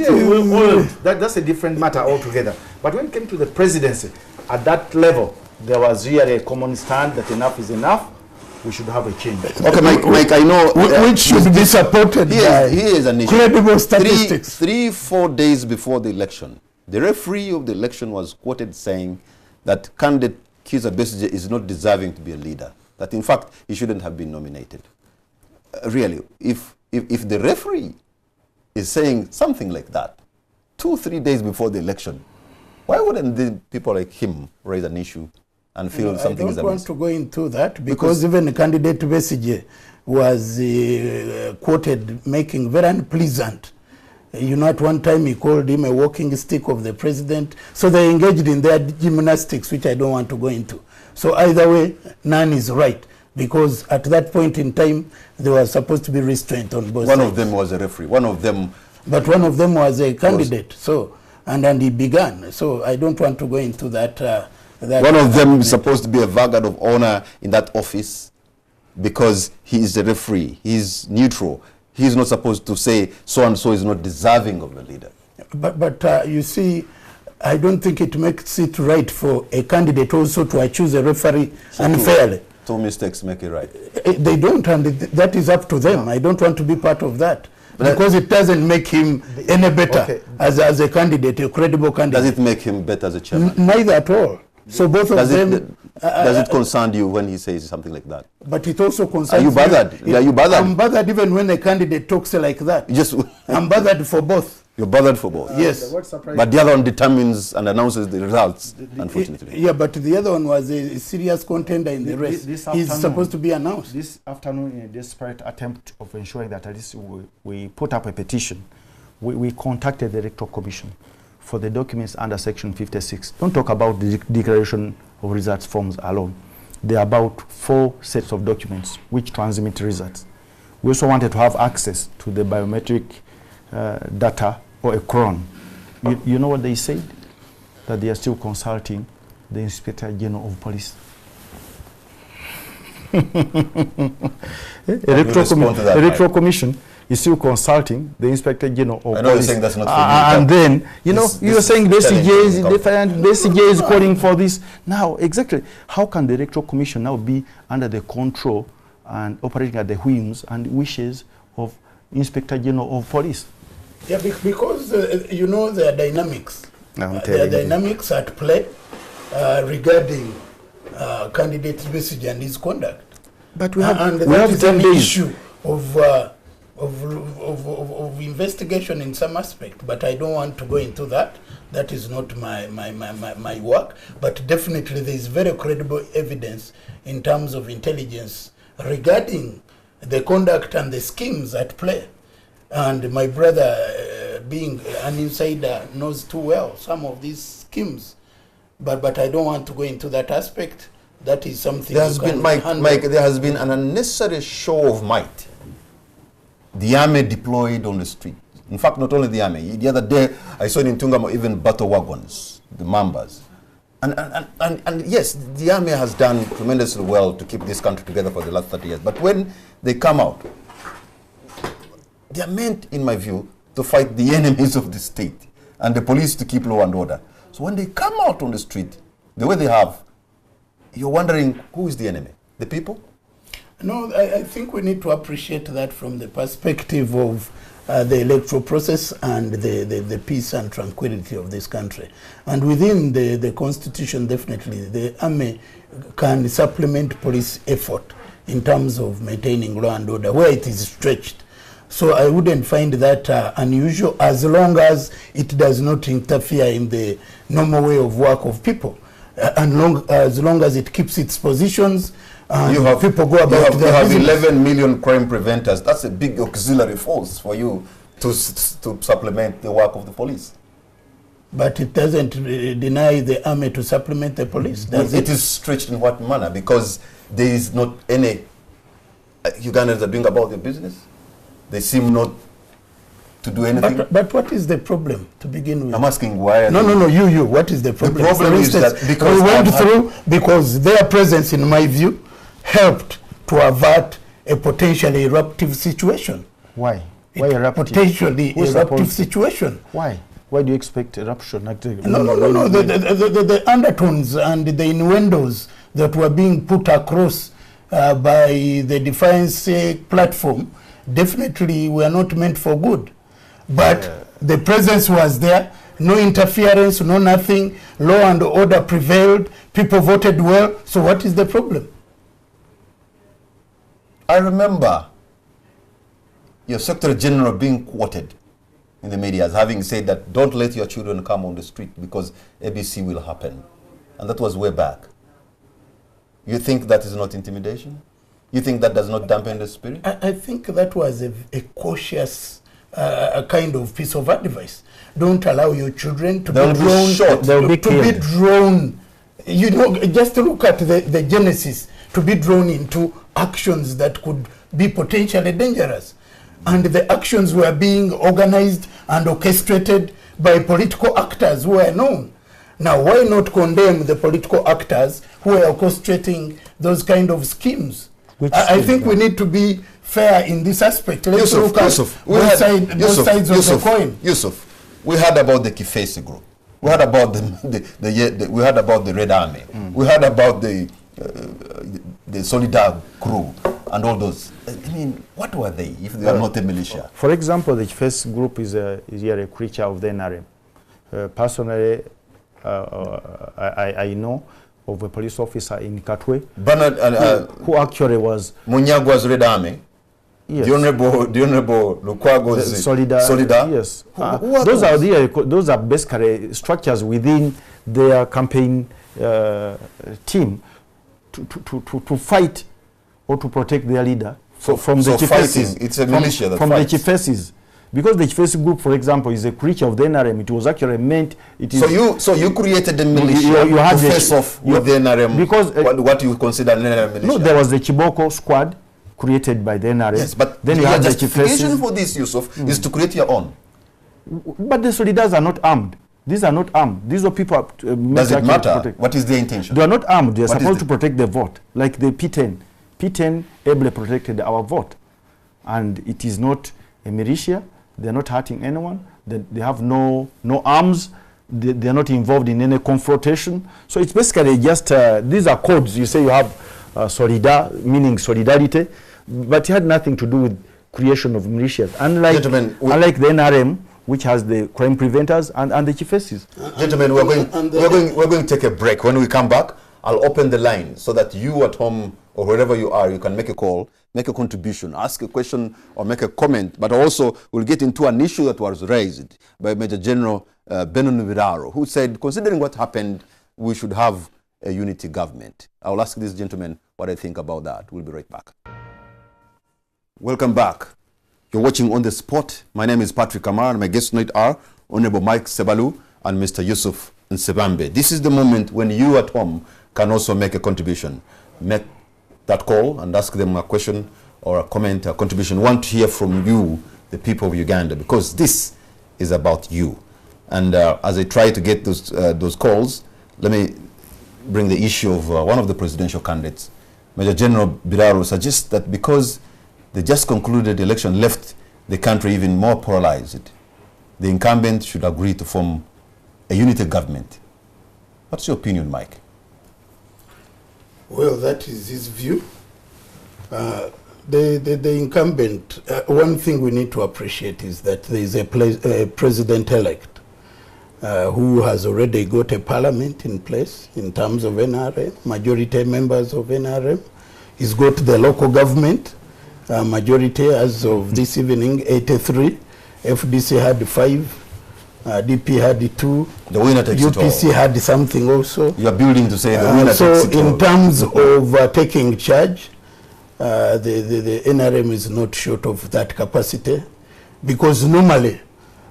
that's a different matter altogether. But when it came to the presidency, at that level, there was really a common stand that enough is enough. We should have a change. Okay, Mike, I know which should be supported by here is an issue. Credible statistics. 3-4 days before the election, the referee of the election was quoted saying that candidate Kizza Besigye is not deserving to be a leader. That in fact he shouldn't have been nominated. Really, if the referee is saying something like that 2-3 days before the election, why wouldn't the people like him raise an issue and feel something is amiss? I don't want to go into that because even candidate Besigye was quoted making very unpleasant. At one time he called him a walking stick of the president. So they engaged in their gymnastics, which I don't want to go into. So either way, none is right, because at that point in time, there was supposed to be restraint on both sides. One of them was a referee. One of them was a candidate. And he began. So I don't want to go into that. One of them is supposed to be a vanguard of honor in that office because he is a referee. He's neutral. He's not supposed to say so-and-so is not deserving of a leader. But you see, I don't think it makes it right for a candidate also to choose a referee unfairly. Two mistakes make it right. They don't, and that is up to them. I don't want to be part of that. Because it doesn't make him any better as a candidate, a credible candidate. Does it make him better as a chairman? Neither at all. So both of them... does it concern you when he says something like that? But it also concerns Are you bothered? Are you bothered? I'm bothered even when a candidate talks like that. I'm bothered for both. You're bothered for both? Yes. But the other one determines and announces the results, unfortunately. Yeah, but the other one was a serious contender in the race. He's supposed to be announced. This afternoon, in a desperate attempt of ensuring that at least we put up a petition, we contacted the Electoral Commission for the documents under Section 56. Don't talk about the declaration of results forms alone. There are about 4 sets of documents which transmit results. We also wanted to have access to the biometric data or a cron. You know what they said? That they are still consulting the Inspector General of Police. Electoral Commission is still consulting the Inspector General of Police. I know you're saying that's not for me. And then, you're saying Besigye is calling for this. Now, exactly, how can the Electoral Commission now be under the control and operating at the whims and wishes of Inspector General of Police? Yeah, because, there are dynamics. There are dynamics at play regarding candidate Besigye and his conduct. But we have an issue of investigation in some aspect, but I don't want to go into that. That is not my work. But definitely there is very credible evidence in terms of intelligence regarding the conduct and the schemes at play. And my brother, being an insider, knows too well some of these schemes. But I don't want to go into that aspect. that is something There has been, Mike, there has been an unnecessary show of might. The army deployed on the street. In fact, not only the army. The other day, I saw in Tungamo even battle wagons, the Mambas. And yes, the army has done tremendously well to keep this country together for the last 30 years. But when they come out, they are meant, in my view, to fight the enemies of the state and the police to keep law and order. So when they come out on the street, the way they have, you're wondering, who is the enemy? The people? No, I think we need to appreciate that from the perspective of the electoral process and the peace and tranquility of this country. And within the constitution, definitely, the army can supplement police effort in terms of maintaining law and order where it is stretched. So I wouldn't find that unusual as long as it does not interfere in the normal way of work of people. As long as it keeps its positions, and people go about their business. You have 11 million crime preventers. That's a big auxiliary force for you to supplement the work of the police. But it doesn't deny the army to supplement the police, does it? It is stretched in what manner? Because there is not any Ugandans are doing about their business. They seem not to do anything. But what is the problem to begin with? I'm asking why. No, you. What is the problem? The problem is that because we went through, because their presence, in my view, helped to avert a potentially eruptive situation. Why? Why eruptive? Potentially eruptive situation. Why? Why do you expect eruption? No. The undertones and the innuendos that were being put across by the Defiance platform definitely were not meant for good. But the presence was there, no interference, no nothing, law and order prevailed, people voted well, so what is the problem? I remember your Secretary General being quoted in the media as having said that don't let your children come on the street because ABC will happen. And that was way back. You think that is not intimidation? You think that does not dampen the spirit? I think that was a cautious kind of piece of advice. Don't allow your children to be drawn. You know, just to look at the genesis, to be drawn into actions that could be potentially dangerous. And the actions were being organized and orchestrated by political actors who are known. Now, why not condemn the political actors who are orchestrating those kind of schemes? I think we need to be fair in this aspect. Let's look at both sides of the coin. Yusuf, we heard about the Kifesi group. We heard about we heard about the Red Army. We heard about the Solidar crew and all those. I mean, what were they if they are not a militia? For example, the Kifesi group is a creature of the NRM. Personally, I know of a police officer in Katwe who actually was Munyagwa's Red Army. Yes. The honorable Lukwago's Solidar. Yes. Those are basically structures within their campaign team to fight or to protect their leader from the Kifesis. It's a militia that fights. The Kifesis. Because the Kifesi group, for example, is a creature of the NRM, it was actually meant... So you created the militia to face off with the NRM, because what you consider an NRM militia? No, there was the Chiboko squad created by the NRM. Yes, but then the you had the justification for this, Yusuf, is to create your own. But the Solidars are not armed. These are not armed. These are people... Does it matter? What is their intention? They are not armed. They are supposed to protect the vote. Like the P10. P10 ably protected our vote. And it is not a militia. They're not hurting anyone. They have no arms. They're not involved in any confrontation. So it's basically just, these are codes. You say you have meaning solidarity, but it had nothing to do with creation of militias. Unlike the NRM, which has the crime preventers and the Kifesis. Gentlemen, we're going to take a break. When we come back, I'll open the line so that you at home or wherever you are, you can make a call, make a contribution, ask a question or make a comment. But also, we'll get into an issue that was raised by Major General Benon Viraro, who said, considering what happened, we should have a unity government. I'll ask this gentleman what I think about that. We'll be right back. Welcome back. You're watching On The Spot. My name is Patrick Amar, and my guests tonight are Honorable Michael Sebalu and Mr. Yusuf Nsibambi. This is the moment when you at home can also make a contribution. Make that call and ask them a question or a comment, a contribution. We want to hear from you, the people of Uganda, because this is about you. And as I try to get those calls, let me bring the issue of one of the presidential candidates. Major General Biraro suggests that because the just concluded election left the country even more polarized, the incumbent should agree to form a unity government. What's your opinion, Mike? Well, that is his view. The incumbent, one thing we need to appreciate is that there is a president-elect who has already got a parliament in place in terms of NRM, majority members of NRM. He's got the local government, majority as of this evening, 83. FDC had 5. DP had 2. The winner takes UPC it all. had something also. You are building to say the winner so takes it all. in terms of taking charge, the NRM is not short of that capacity, because normally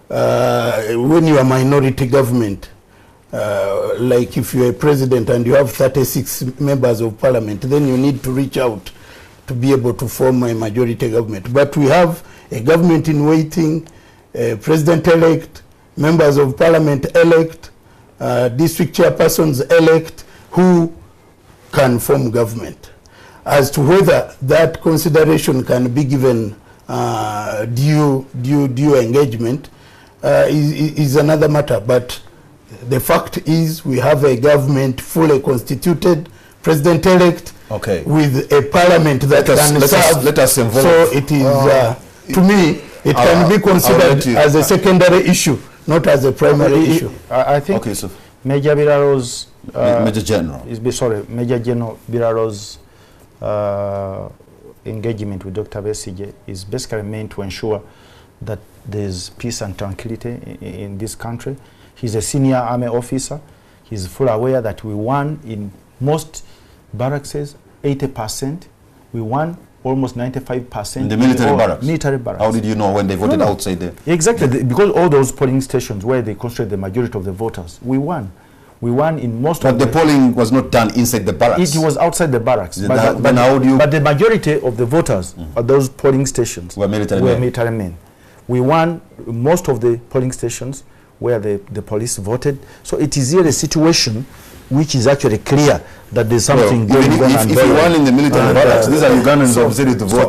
when you are minority government, like if you're a president and you have 36 members of parliament, then you need to reach out to be able to form a majority government. But we have a government in waiting, president-elect, members of parliament elect, district chairpersons elect, who can form government. As to whether that consideration can be given due engagement is another matter. But the fact is we have a government fully constituted, president-elect, with a parliament that can serve. Let us involve. So it is, to me, it can be considered as a secondary issue, not as a primary issue. I think Major Biraro's Major General. Major General Biraro's engagement with Dr. Besigye is basically meant to ensure that there's peace and tranquility in this country. He's a senior army officer. He's fully aware that we won in most barracks, 80%. We won almost 95%. In the military barracks? Military barracks. How did you know when they voted outside there? Exactly, because all those polling stations where they concentrate the majority of the voters, we won. We won in most of the polling was not done inside the barracks. It was outside the barracks. Then how do you... But the majority of the voters at those polling stations were military men. We won most of the polling stations where the police voted. So it is here a situation which is actually clear that there's something going on. If you won in the military barracks, these are Ugandans who decided to vote.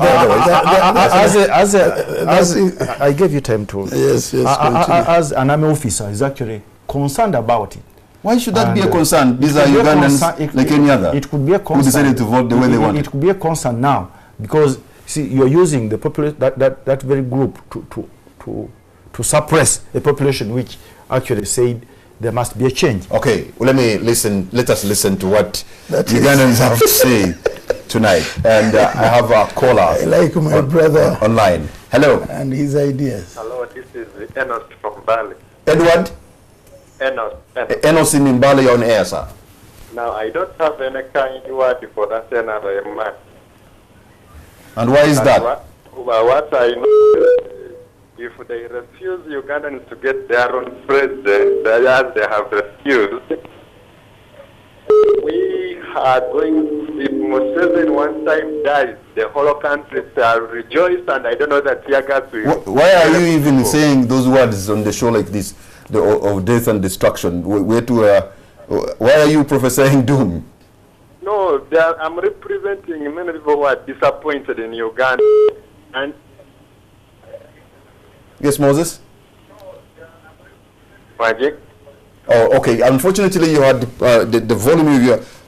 I gave you time to... Yes, as an army officer, is actually concerned about it. Why should that be a concern? These are Ugandans like any other. It could be a concern. Who decided to vote the way they wanted. It could be a concern now, because see, you're using the population, that very group to suppress a population which actually said there must be a change. Okay, well, let us listen to what Ugandans have to say tonight. And I have a caller. I like my brother online. Hello. And his ideas. Hello, this is Enos from Bali. Edward? Enos in Bali, you're on air, sir. Now, I don't have any kind word for that NRM man. And why is that? What I know, if they refuse Ugandans to get their own president, as they have refused, we are going, if Museveni one time dies, the whole country shall rejoice, and I don't know that tear gas will... Why are you even saying those words on the show like this, of death and destruction? Why are you prophesying doom? No, I'm representing many people who are disappointed in Uganda. And yes, Moses? Magic? Oh, okay. Unfortunately, you had the volume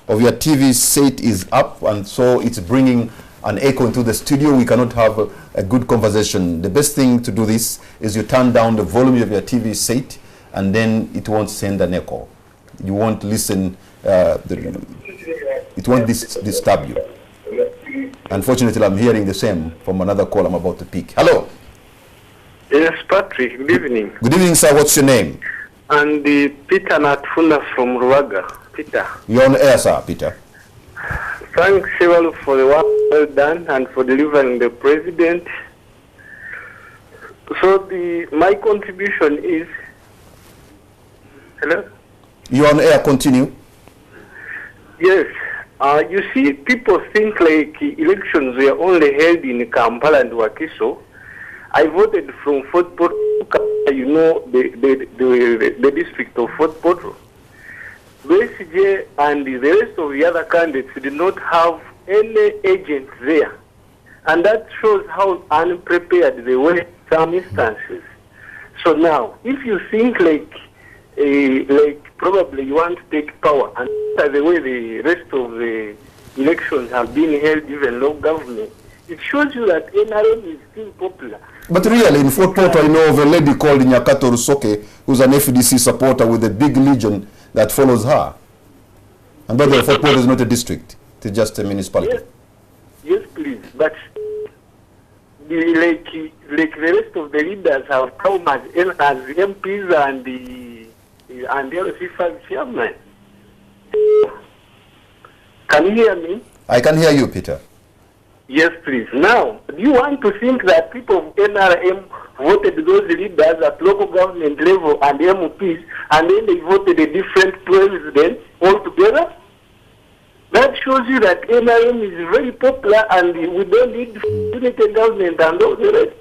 of your TV set is up, and so it's bringing an echo into the studio. We cannot have a good conversation. The best thing to do this is you turn down the volume of your TV set, and then it won't send an echo. You won't listen. It won't disturb you. Unfortunately, I'm hearing the same from another call I'm about to pick. Hello. Yes, Patrick. Good evening. Good evening, sir. What's your name? And Peter Natfula from Ruaga. Peter. You're on air, sir, Peter. Thanks, Sebalu, for the work well done and for delivering the president. So my contribution is... Hello? You're on air. Continue. Yes. You see, people think like elections were only held in Kampala and Wakiso. I voted from Fort Portal, you know, the district of Fort Portal. Besigye and the rest of the other candidates did not have any agents there. And that shows how unprepared they were in some instances. So now, if you think like probably you want to take power, and the way the rest of the elections have been held, even local government, it shows you that NRM is still popular. But really, in Fort Portal, I know of a lady called Nyakato Rusoke, who's an FDC supporter with a big legion that follows her. And by the way, Fort Portal is not a district, it's just a municipality. Yes, yes please. But like the rest of the leaders have come as MPs and the LC5 chairman. Can you hear me? I can hear you, Peter. Yes, please. Now, do you want to think that people of NRM voted those leaders at local government level and MPs, and then they voted a different president altogether? That shows you that NRM is very popular, and we don't need unity government and all the rest.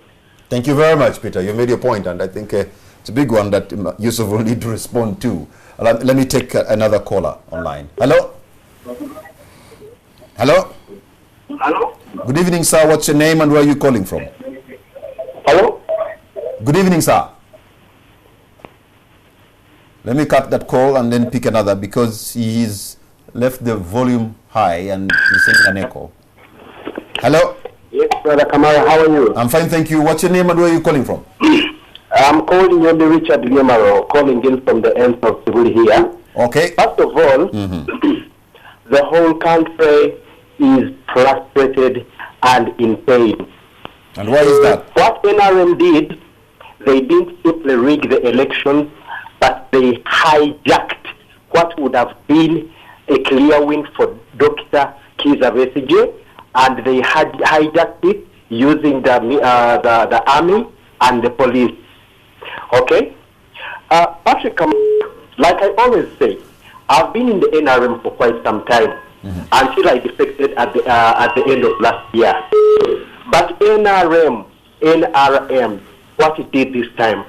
Thank you very much, Peter. You made your point, and I think it's a big one that Yusuf will need to respond to. Let me take another caller online. Hello? Hello? Hello? Good evening, sir. What's your name and where are you calling from? Hello? Good evening, sir. Let me cut that call and then pick another because he's left the volume high and he's sending an echo. Hello? Yes, Brother Kamara, how are you? I'm fine, thank you. What's your name and where are you calling from? I'm calling you, Richard Liamaro, calling in from the ends of Sibuli here. Okay. First of all, the whole country is frustrated and in pain. And why is that? What NRM did, they didn't simply rig the elections, but they hijacked what would have been a clear win for Dr. Kizza Besigye, and they had hijacked it using the army and the police. Okay? Patrick, like I always say, I've been in the NRM for quite some time, until I defected at the end of last year. But NRM, what it did this time,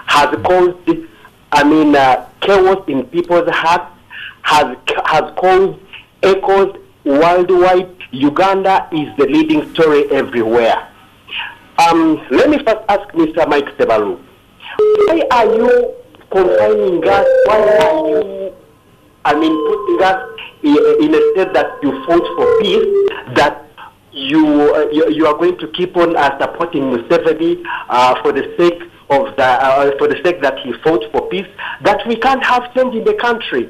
has caused, chaos in people's hearts, has caused echoes worldwide. Uganda is the leading story everywhere. Let me first ask Mr. Mike Sebalu, why are you confining us? Why are you, putting us in a state that you fought for peace, that you are going to keep on supporting Museveni for the sake of that he fought for peace, that we can't have change in the country?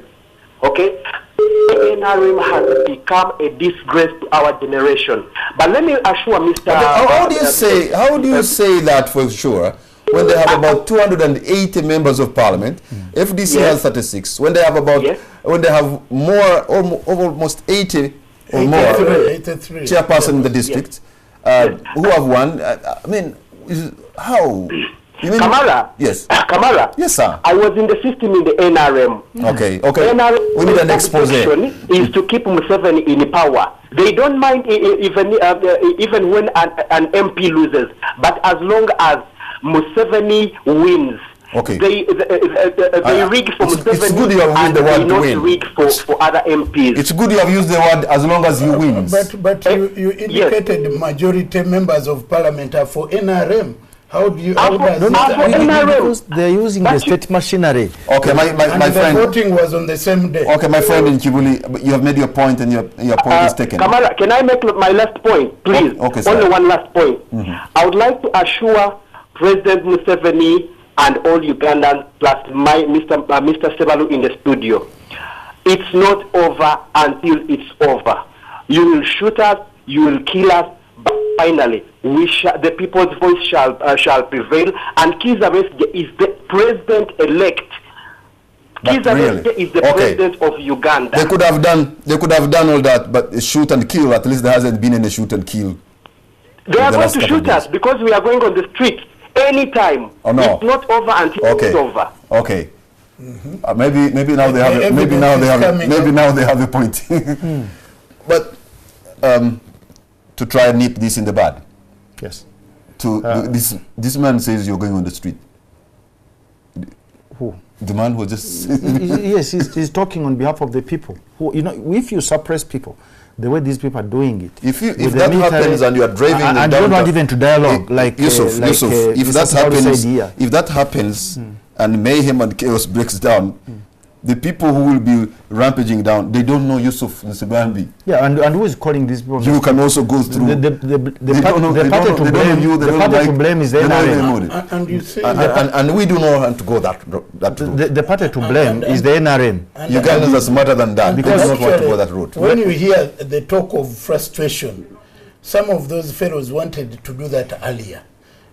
Okay, NRM has become a disgrace to our generation. But let me assure Mr. How do you say that for sure? When they have about 280 members of parliament, FDC has 36. When they have when they have more, almost 80 or more 83 chairperson in the district, who have won. How? Kamara? Yes. Kamara? Yes, sir. I was in the system in the NRM. Okay. NRM, we need an expose. Is to keep Museveni in power. They don't mind even when an MP loses, but as long as Museveni wins. Okay. They rig for Museveni. It's good you have used the word not win. rig for other MPs. It's good you have used the word as long as he wins. But you indicated majority members of parliament are for NRM. How do you? Because they're using the state machinery. Okay, my friend. The voting was on the same day. Okay, my friend in Kibuli, you have made your point and your point is taken. Kamara, can I make my last point, please? Okay, sir. Only one last point. I would like to assure President Museveni and all Ugandans, plus Mr. Sebalu in the studio, it's not over until it's over. You will shoot us, you will kill us, but finally, the people's voice shall prevail, and Kizza Besigye is the president-elect. Kizza Besigye is the president of Uganda. They could have done all that, but shoot and kill. At least there hasn't been any shoot and kill. They are going to shoot us because we are going on the street anytime. Oh, no. It's not over until it's over. Okay. Maybe now they have a point. But to try and nip this in the bud. Yes. This man says you're going on the street. Who? The man who just yes, he's talking on behalf of the people. Who, if you suppress people, the way these people are doing it. If that happens and you are driving them down, don't want even to dialogue Yusuf, if that happens and mayhem and chaos breaks down, the people who will be rampaging down, they don't know Yusuf Nsibambi. Yeah, and who is calling these people? You can also go through. The party to blame is the NRM. And we do not want to go that route. The party to blame is the NRM. Ugandans are smarter than that. Because they do not want to go that route. When you hear the talk of frustration, some of those fellows wanted to do that earlier.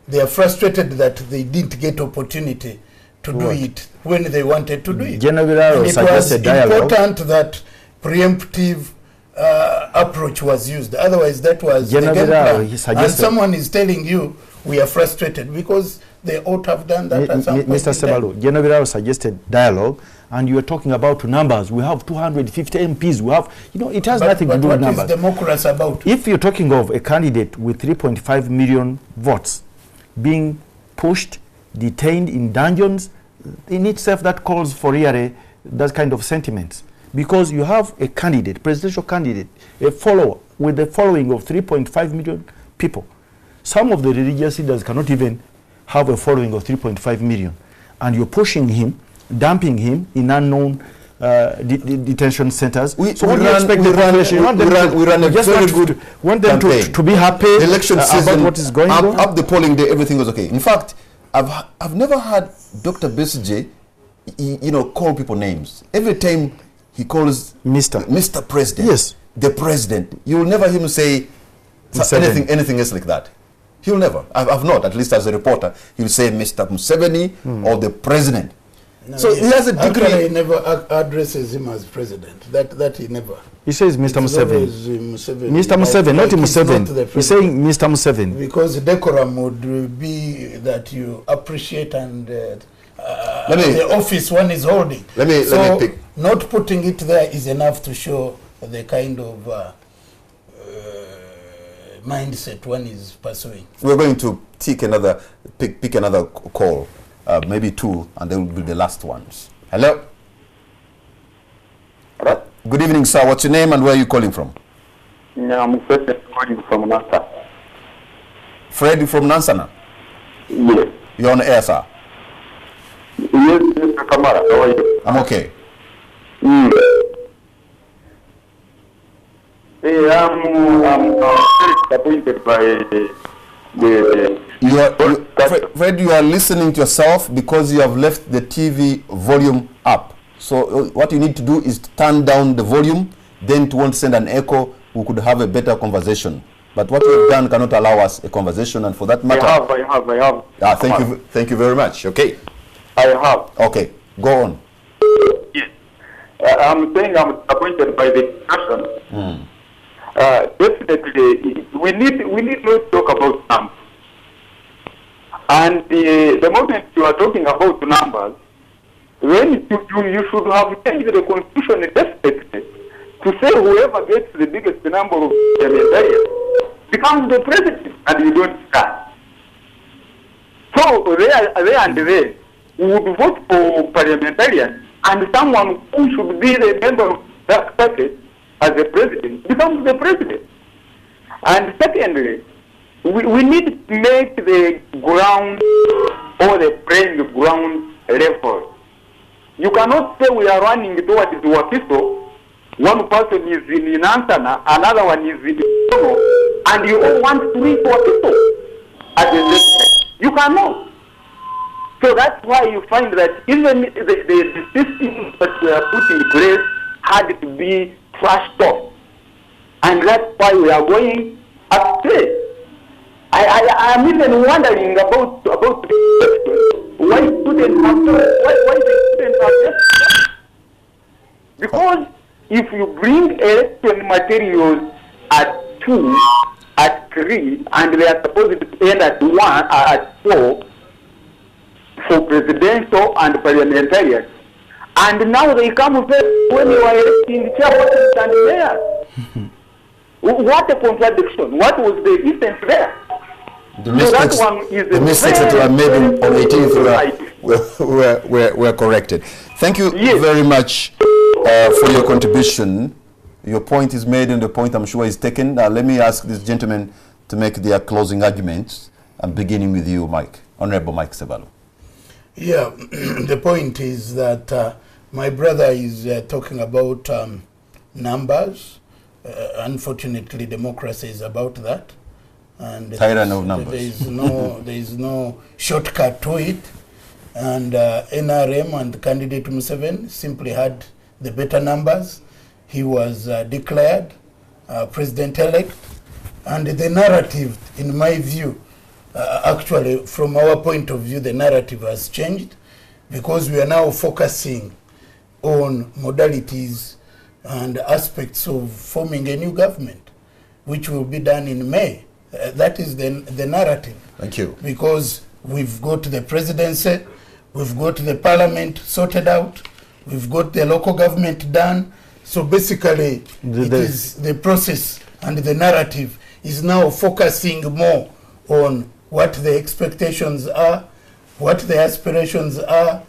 They are frustrated that they didn't get opportunity to do it when they wanted to do it. And it was important that preemptive approach was used. Otherwise, that was the game plan. And someone is telling you, we are frustrated, because they ought to have done that at some point. Mr. Sebalu, General suggested dialogue, and you were talking about numbers. We have 250 MPs. We have, it has nothing to do with numbers. What is democracy about? If you're talking of a candidate with 3.5 million votes being pushed, detained in dungeons, in itself that calls for really that kind of sentiments, because you have a candidate, presidential candidate, a follower with a following of 3.5 million people. Some of the religious leaders cannot even have a following of 3.5 million, and you're pushing him, dumping him in unknown detention centers. So what do you expect the population? We run a very good campaign. To be happy election season, about what is going on. Up the polling day, everything was okay. In fact, I've never had Dr. Besigye, call people names. Every time he calls Mr. President, yes, the president, you'll never hear him say anything else like that. He'll never. I've not, at least as a reporter, he'll say Mr. Museveni or the president. No, so he has a degree. Actually, he never addresses him as president. That he never. He says Mr. Museveni. Mr. Museveni, not Museveni. He's saying Mr. Museveni. Because decorum would be that you appreciate and the office one is holding. Let me pick. Not putting it there is enough to show the kind of mindset one is pursuing. We're going to pick another call. Maybe two, and they will be the last ones. Hello? Hello? Good evening, sir. What's your name and where are you calling from? Yeah, I'm Fred from Nansana. Fred from Nansana? Yes. You're on the air, sir. Yes, Mr. Kamara. How are you? I'm okay. Hey, I'm very disappointed by Fred, you are listening to yourself because you have left the TV volume up. So what you need to do is turn down the volume. Then to want to send an echo, we could have a better conversation. But what you have done cannot allow us a conversation, and for that matter, I have. Thank you very much. Okay. I have. Okay, go on. Yes. I'm saying I'm disappointed by the discussion. Definitely, we need to talk about numbers. And the moment you are talking about numbers, when you should have changed the constitution definitely to say whoever gets the biggest number of parliamentarians becomes the president, and you don't start. So there and there, we would vote for parliamentarians, and someone who should be the member of that party as the president becomes the president. And secondly, we need to make the ground or the playing ground level. You cannot say we are running towards Wakiso, one person is in Nansana, another one is in Tono, and you all want to reach Wakiso at the same time. You cannot. So that's why you find that even the systems that we are put in place had to be trashed off. And that's why we are going astray. I am even wondering about why students have left. Because if you bring election materials at 2, at 3, and they are supposed to end at 1, at 4, for presidential and parliamentarians, And now they come when you are electing chairpersons and mayors. What a contradiction. What was the essence there? The mistakes that were made on 18th were corrected. Thank you very much for your contribution. Your point is made and the point I'm sure is taken. Let me ask this gentleman to make their closing arguments. I'm beginning with you, Mike. Honorable Mike Sebalu. Yeah, the point is that my brother is talking about numbers. Unfortunately, democracy is about that. And tyrant of numbers. There is no shortcut to it. And NRM and candidate Museveni simply had the better numbers. He was declared president-elect. And the narrative, in my view, actually, from our point of view, the narrative has changed because we are now focusing on modalities and aspects of forming a new government, which will be done in May. That is the narrative. Thank you. Because we've got the presidency, we've got the parliament sorted out, we've got the local government done. So basically, it is the process and the narrative is now focusing more on what the expectations are, what the aspirations are,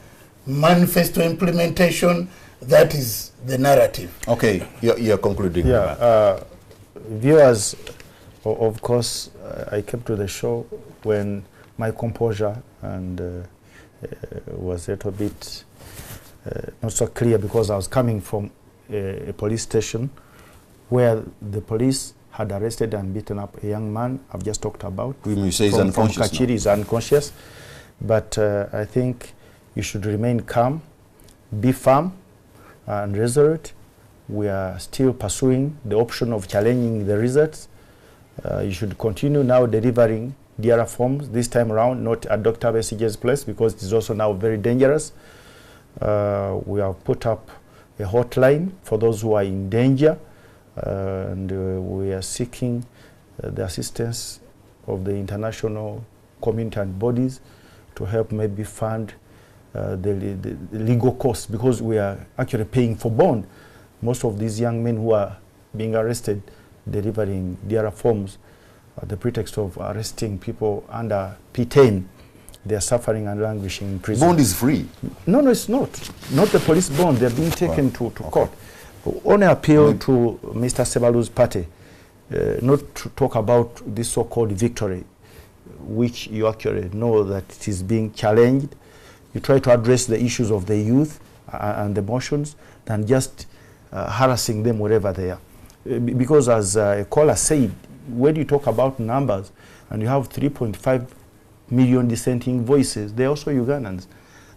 manifesto implementation. That is the narrative. Okay, you're concluding. Yeah, viewers, of course, I came to the show when my composure and was a little bit not so clear because I was coming from a police station where the police had arrested and beaten up a young man I've just talked about. You say he's unconscious. From Kachiri, is unconscious. But I think you should remain calm, be firm and resolute. We are still pursuing the option of challenging the results. You should continue now delivering DRA forms, this time around, not at Dr. Besigye's place because it is also now very dangerous. We have put up a hotline for those who are in danger. And we are seeking the assistance of the international community and bodies to help maybe fund the legal costs because we are actually paying for bond. Most of these young men who are being arrested delivering DRA forms at the pretext of arresting people under P10, they are suffering and languishing in prison. Bond is free? No, it's not. Not the police bond. They're being taken to court. Only appeal to Mr. Sebalu's party not to talk about this so-called victory, which you actually know that it is being challenged. You try to address the issues of the youth and the emotions than just harassing them wherever they are. Because as a caller said, when you talk about numbers and you have 3.5 million dissenting voices, they're also Ugandans.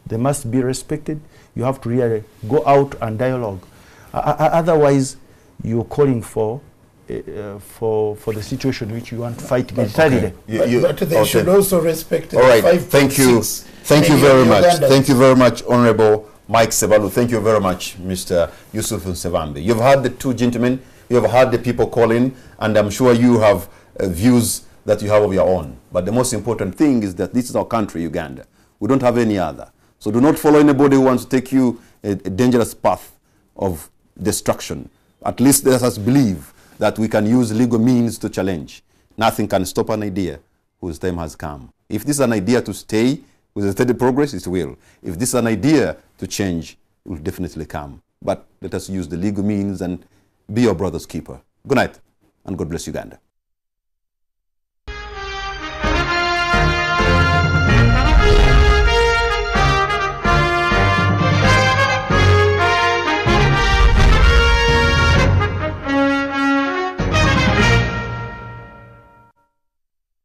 They must be respected. You have to really go out and dialogue. Otherwise, you're calling for the situation which you want to fight militarily. Okay. But they should also respect the all right. Thank you. Thank you very much. Ugandans. Thank you very much, Honorable Mike Sebalu. Thank you very much, Mr. Yusuf Nsibambi. You've heard the two gentlemen. You have heard the people calling, and I'm sure you have views that you have of your own. But the most important thing is that this is our country, Uganda. We don't have any other. So do not follow anybody who wants to take you a dangerous path of destruction. At least let us believe that we can use legal means to challenge. Nothing can stop an idea whose time has come. If this is an idea to stay with a steady progress, it will. If this is an idea to change, it will definitely come. But let us use the legal means and be your brother's keeper. Good night, and God bless Uganda.